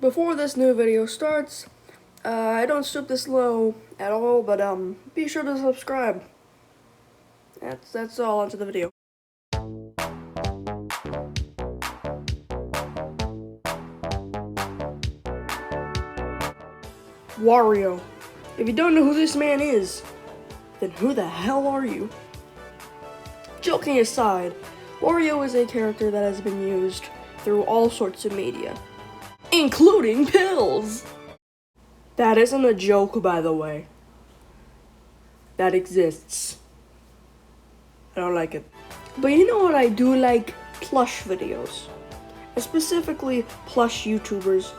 Before this new video starts, I don't stoop this low at all, but be sure to subscribe. That's all. Onto the video. Wario. If you don't know who this man is, then who the hell are you? Joking aside, Wario is a character that has been used through all sorts of media, including pills. That isn't a joke, by the way. That exists. I don't like it. But you know what I do like? Plush videos. And specifically, plush YouTubers.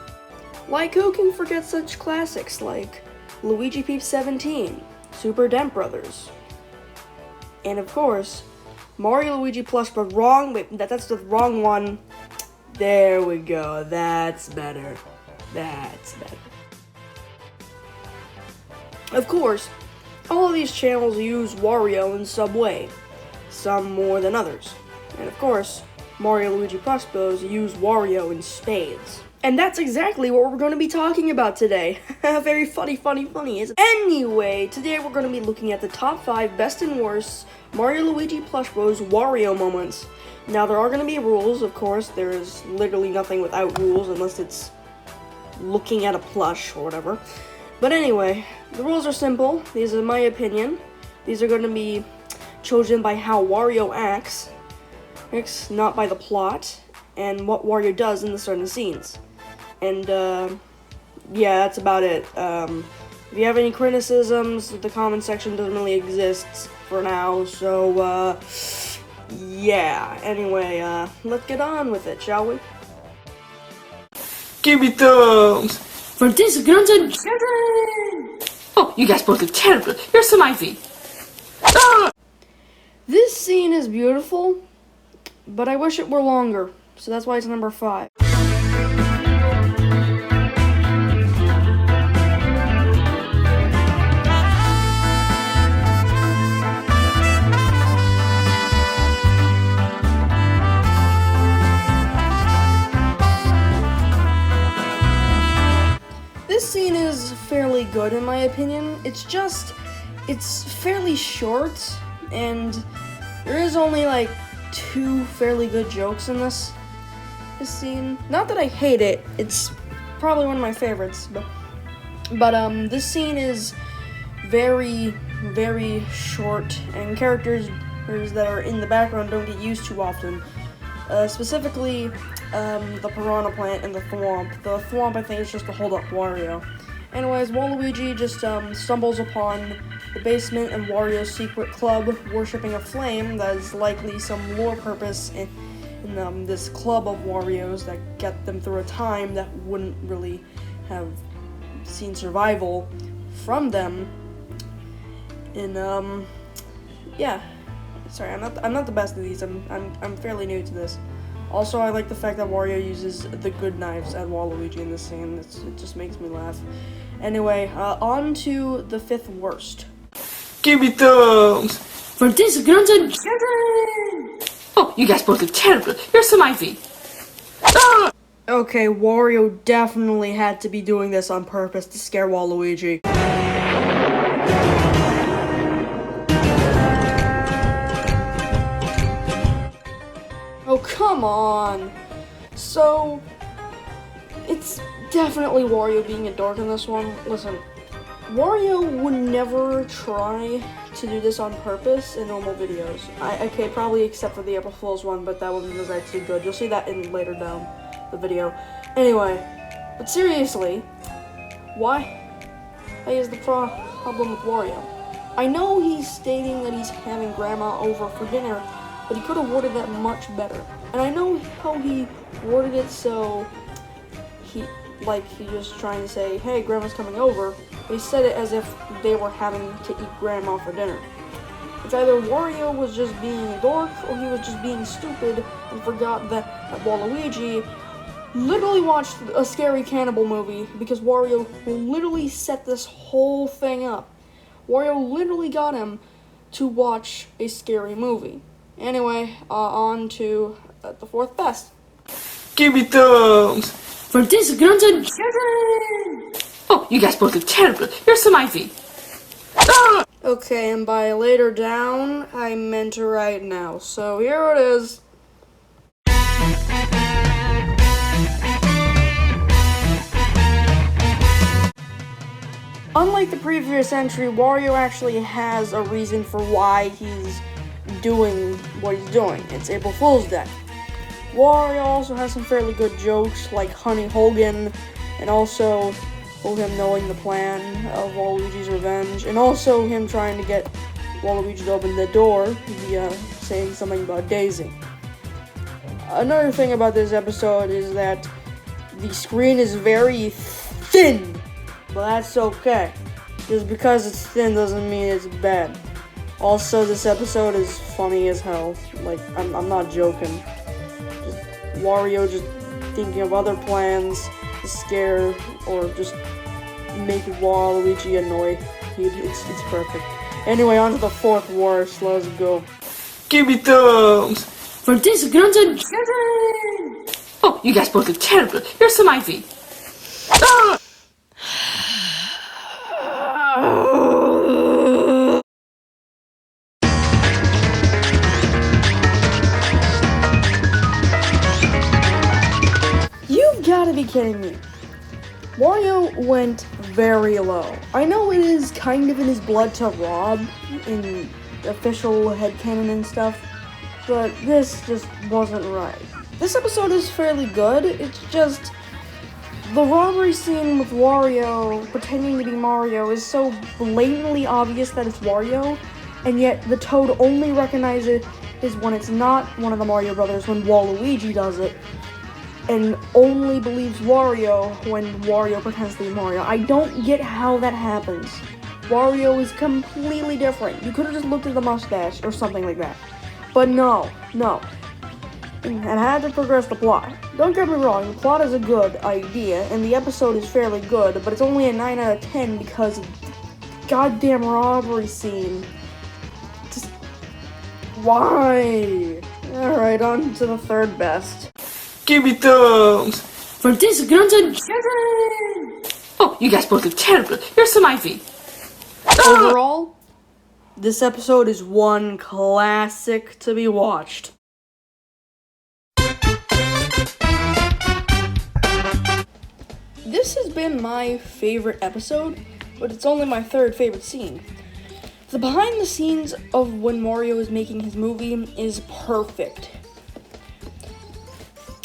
Like, who can forget such classics like Luigi Peeps 17, Super Dent Brothers, and of course, Mario Luigi Plush, but wrong, wait, that's the wrong one. There we go, that's better. That's better. Of course, all of these channels use Wario in some way, some more than others. And of course, Mario Luigi Plush Bros use Wario in spades. And that's exactly what we're going to be talking about today. Very funny, isn't it? Anyway, today we're going to be looking at the top 5 best and worst Mario Luigi Plush Bros Wario moments. Now, there are going to be rules, of course. There is literally nothing without rules unless it's looking at a plush or whatever. But anyway, the rules are simple. These are my opinion. These are going to be chosen by how Wario acts, not by the plot, and what Wario does in the certain scenes. And, yeah, that's about it. If you have any criticisms, the comment section doesn't really exist for now, so, yeah. Anyway, let's get on with it, shall we? Give me thumbs! For this guns and children! Oh, you guys both look terrible. Here's some Ivy. Ah! This scene is beautiful, but I wish it were longer, so that's why it's number 5. This scene is fairly good in my opinion. It's fairly short, and there is only like 2 fairly good jokes in this scene. Not that I hate it, it's probably one of my favorites, but this scene is very, very short, and characters that are in the background don't get used too often. Specifically, the piranha plant and the thwomp. The thwomp, I think, is just to hold up Wario. Anyways, Waluigi just stumbles upon the basement and Wario's secret club worshipping a flame that is likely some lore purpose in this club of Warios that get them through a time that wouldn't really have seen survival from them. And yeah. Sorry, I'm not the best at these. I'm fairly new to this. Also, I like the fact that Wario uses the good knives at Waluigi in this scene. It just makes me laugh. Anyway, on to the 5th worst. Give me thumbs! For this guns and children! Oh, you guys both look terrible. Here's some Ivy. Ah! Okay, Wario definitely had to be doing this on purpose to scare Waluigi. Oh, come on. So, it's definitely Wario being a dork in this one. Listen, Wario would never try to do this on purpose in normal videos. Okay, probably except for the April Fool's one, but that one was actually good. You'll see that in later down the video. Anyway, but seriously, why is the problem with Wario? I know he's stating that he's having Grandma over for dinner, but he could have worded that much better. And I know how he worded it so he's just trying to say, hey, Grandma's coming over, but he said it as if they were having to eat Grandma for dinner. It's either Wario was just being a dork, or he was just being stupid and forgot that Waluigi literally watched a scary cannibal movie because Wario literally set this whole thing up. Wario literally got him to watch a scary movie. Anyway, on to the 4th best. Give me thumbs. For disgruntled children! Oh, you guys both look terrible. Here's some Ivy. Ah! Okay, and by later down, I meant to write now. So here it is. Unlike the previous entry, Wario actually has a reason for why he's doing what he's doing. It's April Fool's Day. Wario also has some fairly good jokes, like Honey Hogan, and also him knowing the plan of Waluigi's revenge, and also him trying to get Waluigi to open the door via saying something about Daisy. Another thing about this episode is that the screen is very thin, but that's okay. Just because it's thin doesn't mean it's bad. Also, this episode is funny as hell. Like, I'm not joking. Just Wario just thinking of other plans to scare or just make Waluigi annoy. It's perfect. Anyway, on to the fourth worst. Let's go. Give me thumbs. For disgruntled children! Oh, you guys both look terrible. Here's some Ivy. Ah! You've got to be kidding me. Wario went very low. I know it is kind of in his blood to rob in official headcanon and stuff, but this just wasn't right. This episode is fairly good. It's just the robbery scene with Wario pretending to be Mario is so blatantly obvious that it's Wario, and yet the Toad only recognizes it when it's not one of the Mario brothers, when Waluigi does it, and only believes Wario when Wario pretends to be Mario. I don't get how that happens. Wario is completely different. You could have just looked at the mustache or something like that. But no. And had to progress the plot. Don't get me wrong, the plot is a good idea, and the episode is fairly good, but it's only a 9 out of 10 because of the goddamn robbery scene. Just why? Alright, on to the third best. Give me thumbs. For disgruntled children! Oh, you guys both look terrible. Here's some Ivy. Ah! Overall, this episode is one classic to be watched. This has been my favorite episode, but it's only my third favorite scene. The behind the scenes of when Mario is making his movie is perfect.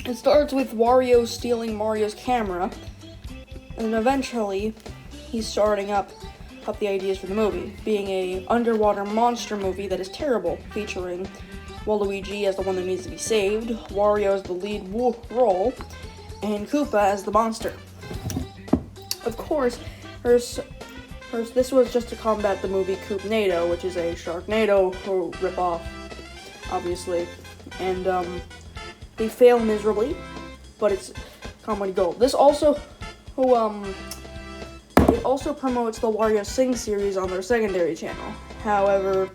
It starts with Wario stealing Mario's camera, and eventually he's starting up the ideas for the movie, being a underwater monster movie that is terrible, featuring Waluigi as the one that needs to be saved, Wario as the lead role, and Koopa as the monster. Of course, this was just to combat the movie Koopnado, which is a Sharknado ripoff, obviously, and they fail miserably, but it's comedy gold. This also, it also promotes the Wario Sing series on their secondary channel. However,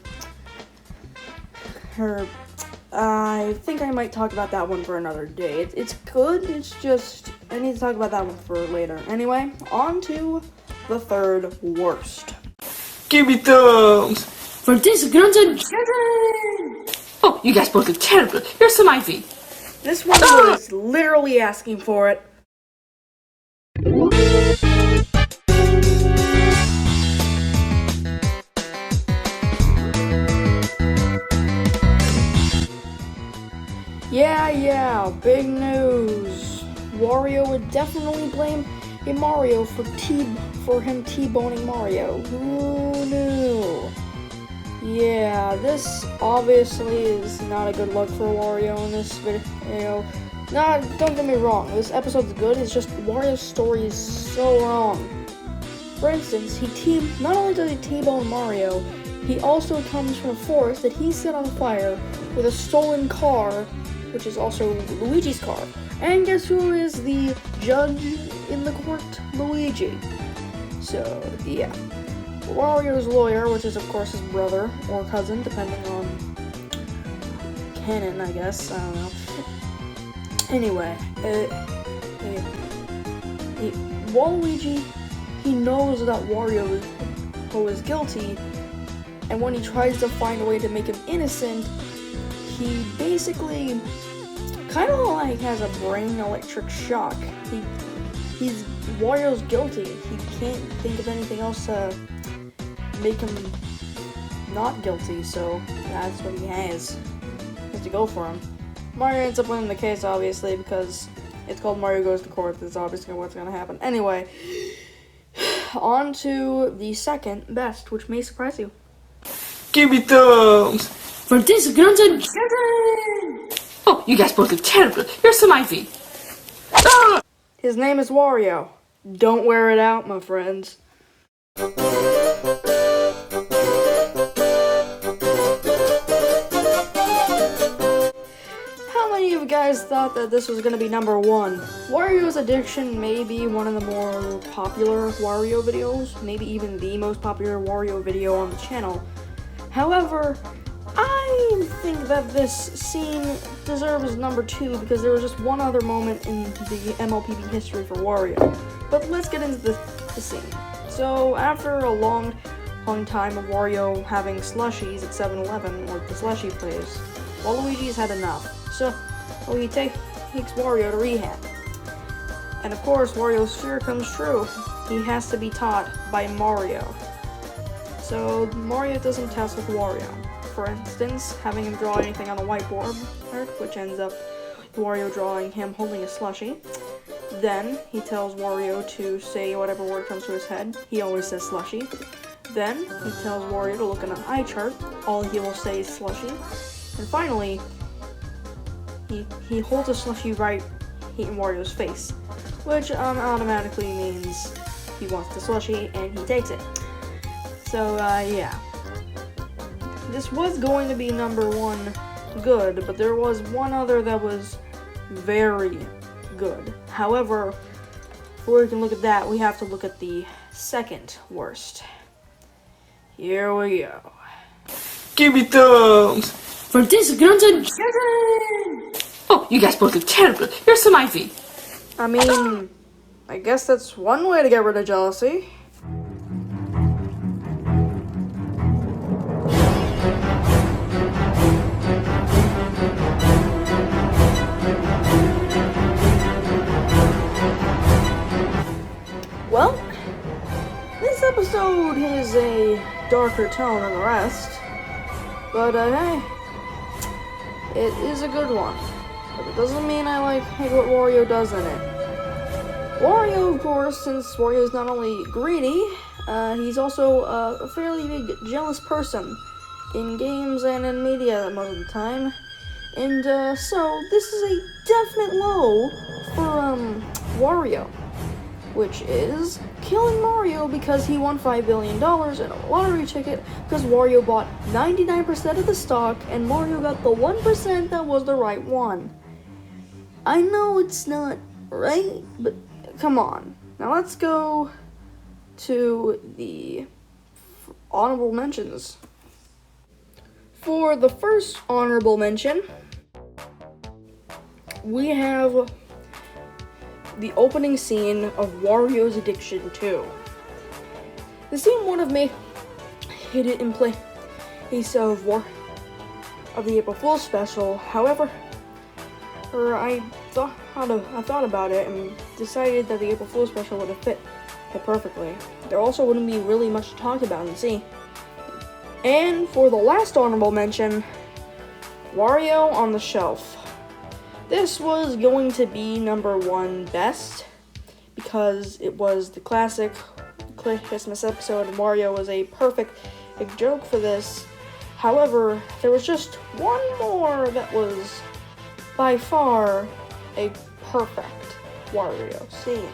I think I might talk about that one for another day. It's good, it's just, I need to talk about that one for later. Anyway, on to the third worst. Give me thumbs. For disgruntled children! Oh, you guys both look terrible. Here's some Ivy. This one was literally asking for it. Yeah, big news. Wario would definitely blame Mario for him T-boning Mario. Who knew? Yeah, this obviously is not a good look for Wario in this video. Don't get me wrong, this episode's good, it's just Wario's story is so wrong. For instance, not only does he T-bone Mario, he also comes from a forest that he set on fire with a stolen car, which is also Luigi's car. And guess who is the judge in the court? Luigi. So, yeah. Wario's lawyer, which is of course his brother or cousin, depending on canon, I guess. I don't know. Anyway, Waluigi, he knows that Wario is guilty, and when he tries to find a way to make him innocent, he basically kind of like has a brain electric shock. Wario's guilty. He can't think of anything else to make him not guilty, so that's what he has. He has to go for him. Mario ends up winning the case, obviously, because it's called Mario Goes to Court. That's obviously what's going to happen. Anyway, on to the second best, which may surprise you. Give me thumbs. For this guns and children! Oh, you guys both look terrible. Here's some Ivy. Ah! His name is Wario. Don't wear it out, my friends. How many of you guys thought that this was going to be number one? Wario's Addiction may be one of the more popular Wario videos, maybe even the most popular Wario video on the channel. However, I think that this scene deserves number two because there was just one other moment in the MLPB history for Wario. But let's get into the scene. So, after a long time of Wario having slushies at 7-Eleven, or the slushie place, Waluigi's had enough. So, he takes Wario to rehab. And of course, Wario's fear comes true. He has to be taught by Mario. So, Mario doesn't test with Wario. For instance, having him draw anything on a whiteboard, which ends up Wario drawing him holding a slushie. Then, he tells Wario to say whatever word comes to his head. He always says slushie. Then, he tells Wario to look at an eye chart. All he will say is slushie. And finally, he holds a slushie right in Wario's face, which automatically means he wants the slushie and he takes it. So, yeah. This was going to be number one good, but there was one other that was very good. However, before we can look at that, we have to look at the second worst. Here we go. Give me thumbs. For this guns and children! Oh, you guys both look terrible. Here's some Ivy. I mean, I guess that's one way to get rid of jealousy. Well, this episode has a darker tone than the rest, but hey, it is a good one. But it doesn't mean I hate what Wario does in it. Wario, of course, since Wario is not only greedy, he's also a fairly big jealous person in games and in media most of the time. And so this is a definite low for Wario, which is killing Mario because he won $5 billion in a lottery ticket because Wario bought 99% of the stock and Mario got the 1% that was the right one. I know it's not right, but come on. Now let's go to the honorable mentions. For the first honorable mention, we have the opening scene of Wario's Addiction 2. The scene would have made it in place of the April Fool's special. However, I thought about it and decided that the April Fool's special would have fit it perfectly. There also wouldn't be really much to talk about and see. And for the last honorable mention, Wario on the Shelf. This was going to be number one best because it was the classic Christmas episode and Wario was a perfect joke for this. However, there was just one more that was by far a perfect Wario scene.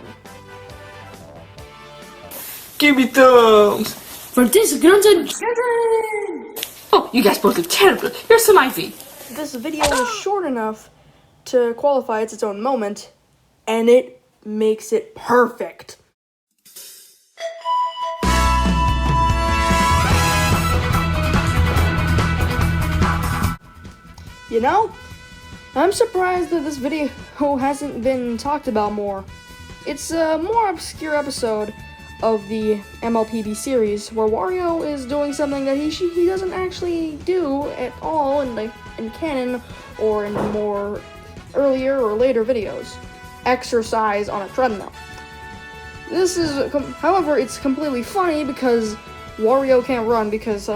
Give me thumbs. For this guns and children! Oh, you guys both look terrible. Here's some Ivy. This video is short enough to qualify as its own moment, and it makes it perfect. You know, I'm surprised that this video hasn't been talked about more. It's a more obscure episode of the MLPB series where Wario is doing something that he doesn't actually do at all in canon or in more earlier or later videos. Exercise on a treadmill. This is, however, it's completely funny because Wario can't run because,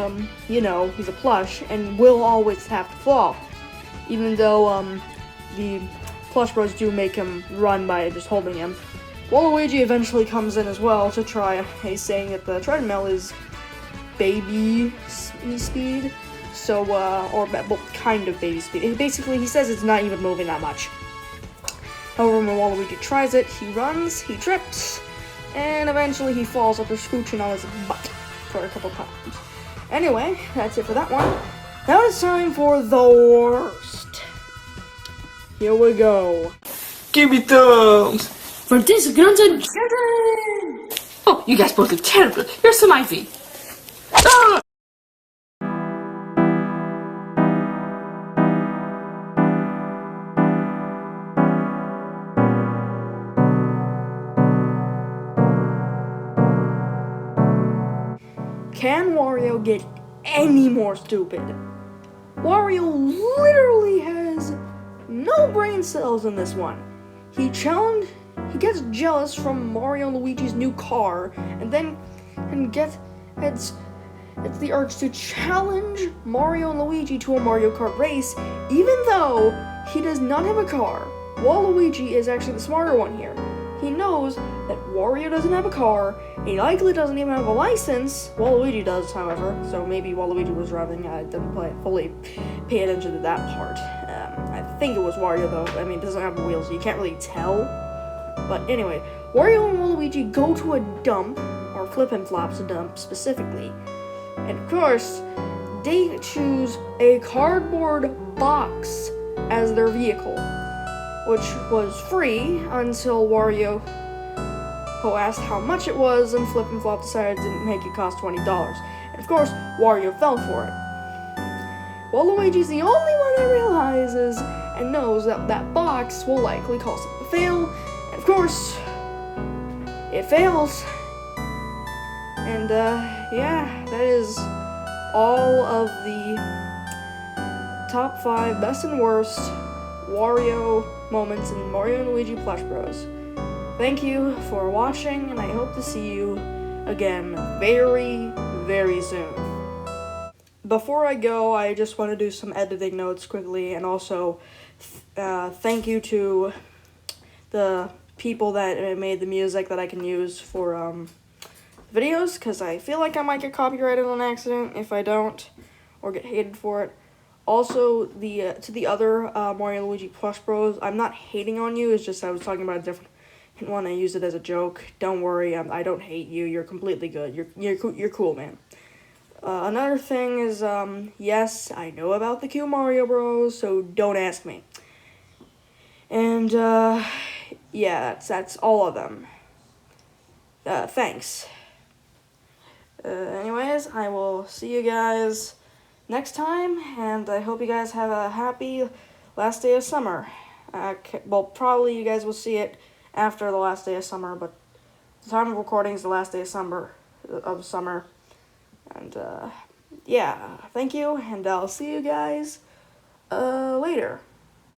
he's a plush and will always have to fall. Even though, the Plush Bros do make him run by just holding him. Waluigi eventually comes in as well to try, saying that the treadmill is baby speed. So, kind of baby speed. Basically, he says it's not even moving that much. However, when Waluigi tries it, he runs, he trips, and eventually he falls after scooching on his butt for a couple times. Anyway, that's it for that one. Now it's time for the worst. Here we go. Give me thumbs. For this guns and children! Oh, you guys both look terrible. Here's some ivy. Ah! Can Wario get any more stupid? Wario literally has no brain cells in this one. He gets jealous from Mario and Luigi's new car, and then it's the urge to challenge Mario and Luigi to a Mario Kart race, even though he does not have a car. Waluigi is actually the smarter one here. He knows that Wario doesn't have a car, he likely doesn't even have a license. Waluigi does, however, so maybe Waluigi was driving. I didn't fully pay attention to that part. I think it was Wario, though. I mean, it doesn't have wheels, so you can't really tell. But anyway, Wario and Waluigi go to a dump, or Flip and Flop's dump specifically. And of course, they choose a cardboard box as their vehicle, which was free until Wario asked how much it was, and Flip and Flop decided to make it cost $20. And of course, Wario fell for it. Waluigi's the only one that realizes and knows that that box will likely cause it to fail, and of course, it fails. And that is all of the top 5 best and worst Wario moments in Mario and Luigi Plush Bros. Thank you for watching, and I hope to see you again very, very soon. Before I go, I just want to do some editing notes quickly, and also thank you to the people that made the music that I can use for videos, because I feel like I might get copyrighted on accident if I don't, or get hated for it. Also, to the other Mario and Luigi Plush Bros, I'm not hating on you, it's just I was talking about a different one. I used it as a joke. Don't worry, I don't hate you. You're completely good. You're cool, man. Another thing is, yes, I know about the Q Mario Bros, so don't ask me. And yeah, that's all of them. Thanks. Anyways, I will see you guys next time, and I hope you guys have a happy last day of summer. Well, probably you guys will see it after the last day of summer, but the time of recording is the last day of summer. And yeah, thank you, and I'll see you guys later.